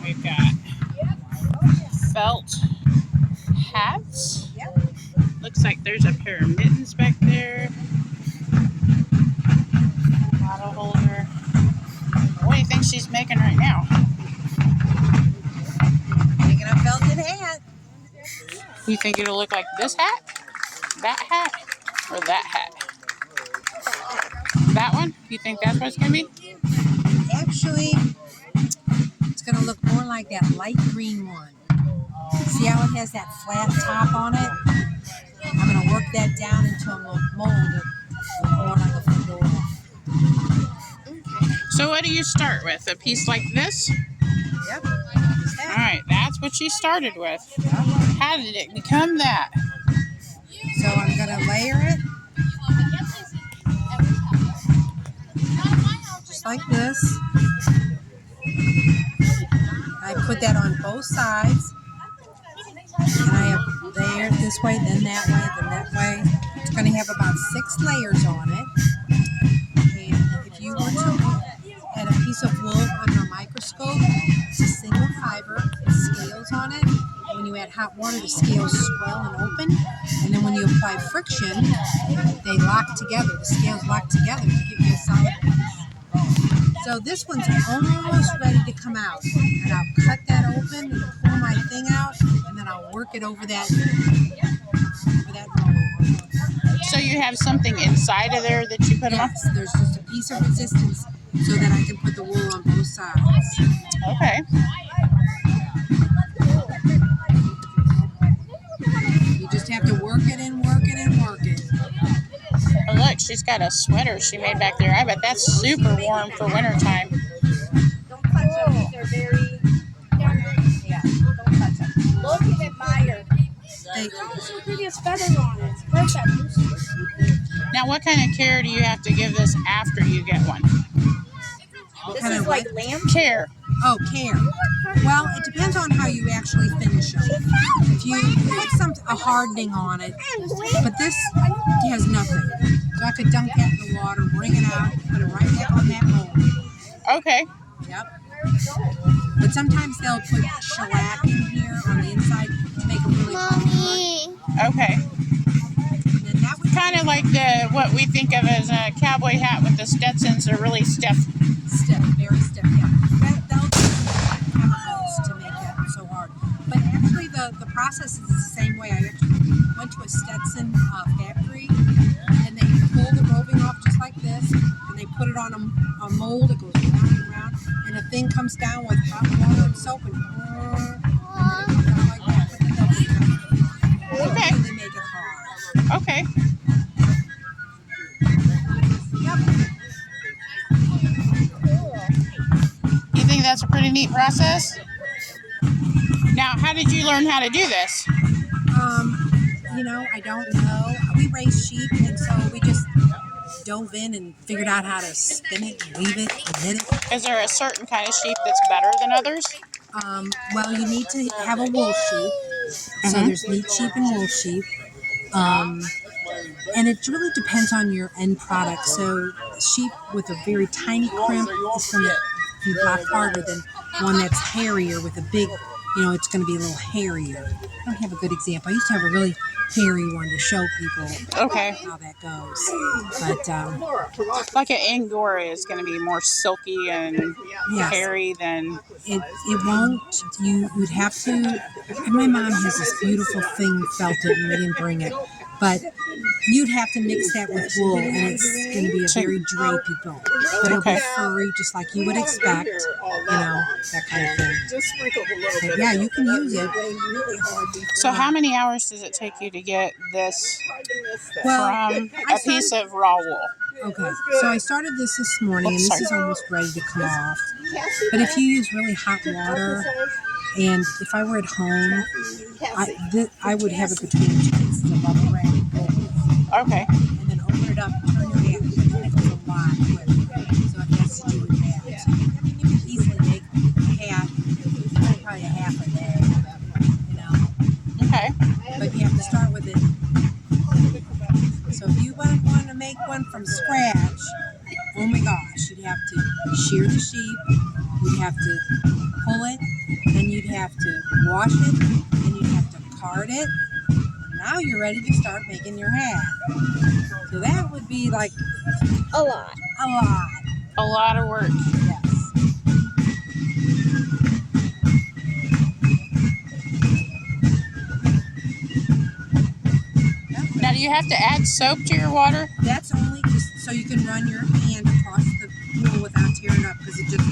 We've got felt hats. Looks like there's a pair of mittens back there. Bottle holder. What do you think she's making right now? Making a felted hat. You think it'll look like this hat? That hat? Or that hat? That one? You think that's what it's going to be? Actually, it's going to look more like that light green one. See how it has that flat top on it? I'm going to work that down into a little mold. More like a fedora. So what do you start with? A piece like this? Yep. All right, that's what she started with. How did it become that? So I'm going to layer it. Just like this. I put that on both sides. And I have layered this way, then that way, then that way. It's going to have about 6 layers on it. And if you were to look at a piece of wool under a microscope, it's a single fiber with scales on it. When you add hot water, the scales swell and open. And then when you apply friction, they lock together. The scales lock together to give you a solid finish. So this one's almost ready to come out. And I'll cut that open and pull my thing out, and then I'll work it over that roll. So you have something inside of there that you put on? Yes, there's just a piece of resistance so that I can put the wool on both sides. Okay. You just have to work it and work it and work it. Oh, look, she's got a sweater she made back there. I bet that's super warm for wintertime. Don't touch them. They're very... Yeah, don't touch them. Look and admire. Look at the prettiest feathers on it. It's perfect. Now, what kind of care do you have to give this after you get one? This is like lamb? Care. Oh, care. Well, it depends on how you actually finish them. If you put a hardening on it, but this has nothing. So I could dunk that in the water, bring it out, put it right back on that mold. Okay. Yep. But sometimes they'll put shellac in here on the inside to make them really hard. Okay. Kind of like what we think of as a cowboy hat with the Stetsons are really stiff. Stiff, very stiff, yeah. They'll use chemicals to make that so hard. But actually the process is the same way. I actually went to a Stetson factory, and they pull the roving off just like this, and they put it on a mold. It goes round and round, and a thing comes down with hot water and soap, and it comes out like that. Okay. They make it hard. Okay. You think that's a pretty neat process? Now, how did you learn how to do this? I don't know. We raise sheep, and so we just dove in and figured out how to spin it, weave it, and knit it. Is there a certain kind of sheep that's better than others? Well, you need to have a wool sheep. So there's neat sheep and wool sheep. And it really depends on your end product. So sheep with a very tiny crimp is going to be a lot harder than one that's hairier with a big, it's going to be a little hairier. I don't have a good example. I used to have a really hairy one to show people how that goes. But like an Angora is going to be more silky and hairy than... It won't. You would have to... And my mom has this beautiful thing felted, and we didn't bring it. But you'd have to mix that with wool, and it's going to be a very drapey bow. But it'll be furry, just like you would expect, that kind of thing. But yeah, you can use it. So how many hours does it take you to get this from a piece of raw wool? Okay, so I started this morning, and this is almost ready to come off. But if you use really hot water, and if I were at home, I would have it between 2 pieces of bubble wrap. Okay. And then open it up, turn your hand, and it goes a lot quicker. So it has to do with that. So, you can easily make a hat, probably a half a day, Okay. But you have to start with it. So if you want to make one from scratch, oh my gosh, you'd have to shear the sheep, You'd have to pull it, then you'd have to wash it, then you'd have to card it. And now you're ready to start making your hat. So that would be like A lot. a lot. A lot of work. Yes. Now, do you have to add soap to your water? That's only just so you can run your hand across the wool without tearing up, because it just